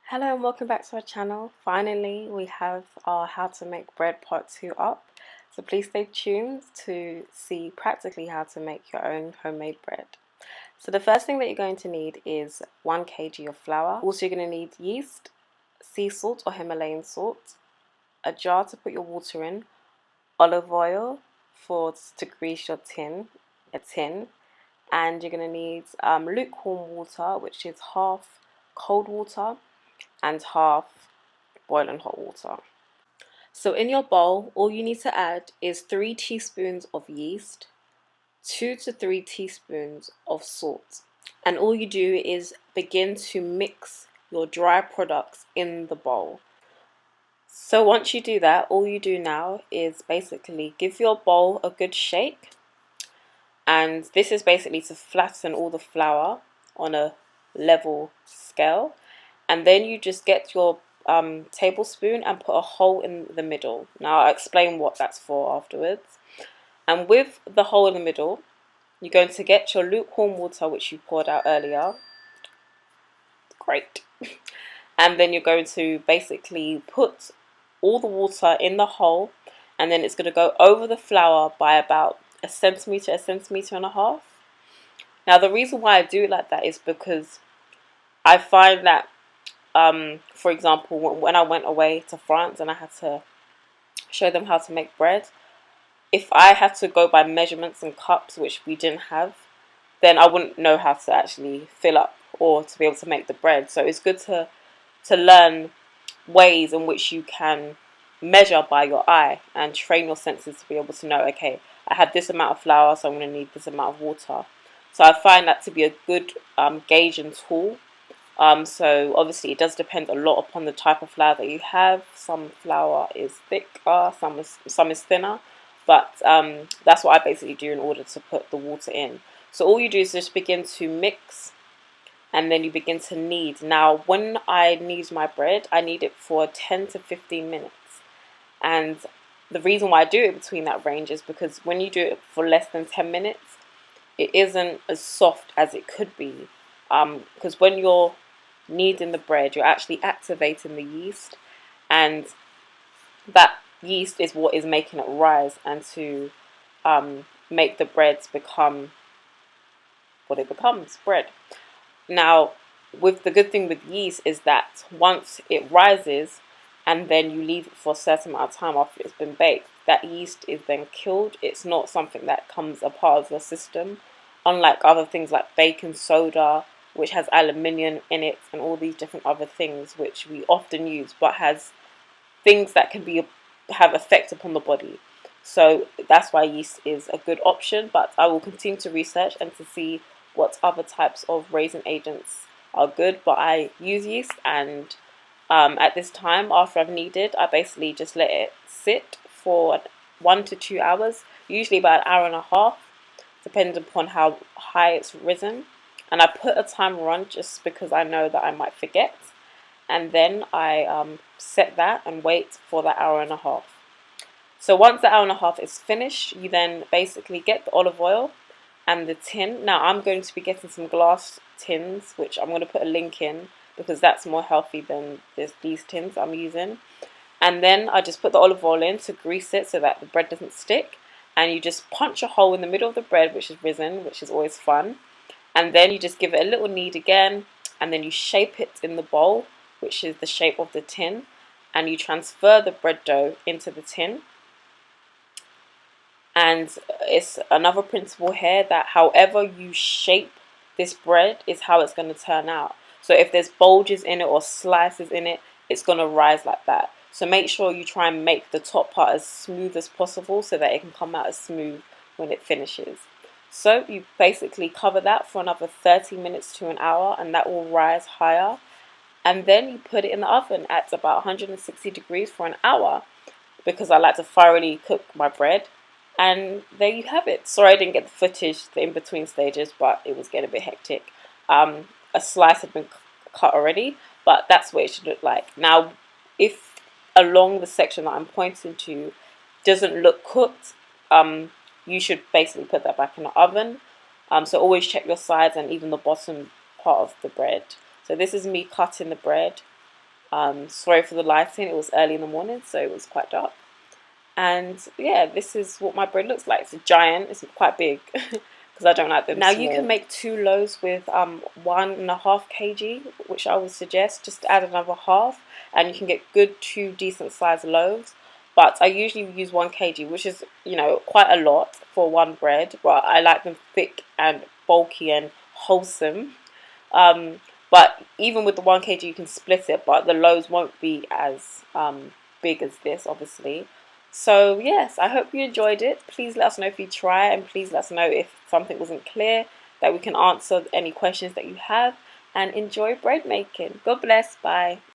Hello and welcome back to our channel. Finally, we have our how to make bread part 2 up. So please stay tuned to see practically how to make your own homemade bread. So the first thing that you're going to need is 1 kg of flour. Also, you're going to need yeast, sea salt or Himalayan salt, a jar to put your water in, olive oil to grease your a tin, and you're going to need lukewarm water, which is half cold water and half boiling hot water. So in your bowl, all you need to add is 3 teaspoons of yeast, 2 to 3 teaspoons of salt. And all you do is begin to mix your dry products in the bowl. So once you do that, all you do now is basically give your bowl a good shake. And this is basically to flatten all the flour on a level scale. And then you just get your tablespoon and put a hole in the middle. Now I'll explain what that's for afterwards. And with the hole in the middle, you're going to get your lukewarm water, which you poured out earlier. Great. And then you're going to basically put all the water in the hole, and then it's going to go over the flour by about a centimeter and a half. Now the reason why I do it like that is because I find that for example, when I went away to France and I had to show them how to make bread, if I had to go by measurements and cups, which we didn't have, then I wouldn't know how to actually fill up or to be able to make the bread. So it's good to learn ways in which you can measure by your eye and train your senses to be able to know, okay, I had this amount of flour, so I'm going to need this amount of water. So I find that to be a good gauge and tool. So obviously it does depend a lot upon the type of flour that you have. Some flour is thicker, some is thinner, but that's what I basically do in order to put the water in. So all you do is just begin to mix, and then you begin to knead. Now when I knead my bread, I knead it for 10 to 15 minutes. And the reason why I do it between that range is because when you do it for less than 10 minutes, it isn't as soft as it could be. Because when you're kneading the bread, you're actually activating the yeast, and that yeast is what is making it rise and to make the breads become what it becomes, bread. Now, with the good thing with yeast is that once it rises and then you leave it for a certain amount of time after it's been baked, that yeast is then killed. It's not something that comes a part of your system, unlike other things like baking soda, which has aluminium in it, and all these different other things which we often use, but has things that can have effect upon the body. So that's why yeast is a good option, but I will continue to research and to see what other types of raising agents are good. But I use yeast, and at this time, after I've kneaded, I basically just let it sit for 1 to 2 hours, usually about an hour and a half, depending upon how high it's risen. And I put a timer on just because I know that I might forget. And then I set that and wait for that hour and a half. So once the hour and a half is finished, you then basically get the olive oil and the tin. Now I'm going to be getting some glass tins, which I'm going to put a link in because that's more healthy than these tins I'm using. And then I just put the olive oil in to grease it so that the bread doesn't stick. And you just punch a hole in the middle of the bread, which is risen, which is always fun. And then you just give it a little knead again, and then you shape it in the bowl, which is the shape of the tin, and you transfer the bread dough into the tin. And it's another principle here that however you shape this bread is how it's going to turn out. So if there's bulges in it or slices in it, it's going to rise like that. So make sure you try and make the top part as smooth as possible so that it can come out as smooth when it finishes. So you basically cover that for another 30 minutes to an hour, and that will rise higher. And then you put it in the oven at about 160 degrees for an hour, because I like to thoroughly cook my bread. And there you have it. Sorry I didn't get the footage, the in-between stages, but it was getting a bit hectic. A slice had been cut already, but that's what it should look like. Now, if along the section that I'm pointing to doesn't look cooked, you should basically put that back in the oven. So always check your sides and even the bottom part of the bread. So this is me cutting the bread. Sorry for the lighting, it was early in the morning, so it was quite dark. And yeah, this is what my bread looks like. It's a giant, it's quite big because I don't like them small. Now you can make 2 loaves with 1.5 kg, which I would suggest. Just add another half and you can get good 2 decent sized loaves. But I usually use 1 kg, which is, you know, quite a lot for one bread. But I like them thick and bulky and wholesome. But even with the 1 kg you can split it, but the loaves won't be as big as this, obviously. So yes, I hope you enjoyed it. Please let us know if you try, and please let us know if something wasn't clear, that we can answer any questions that you have. And enjoy bread making. God bless. Bye.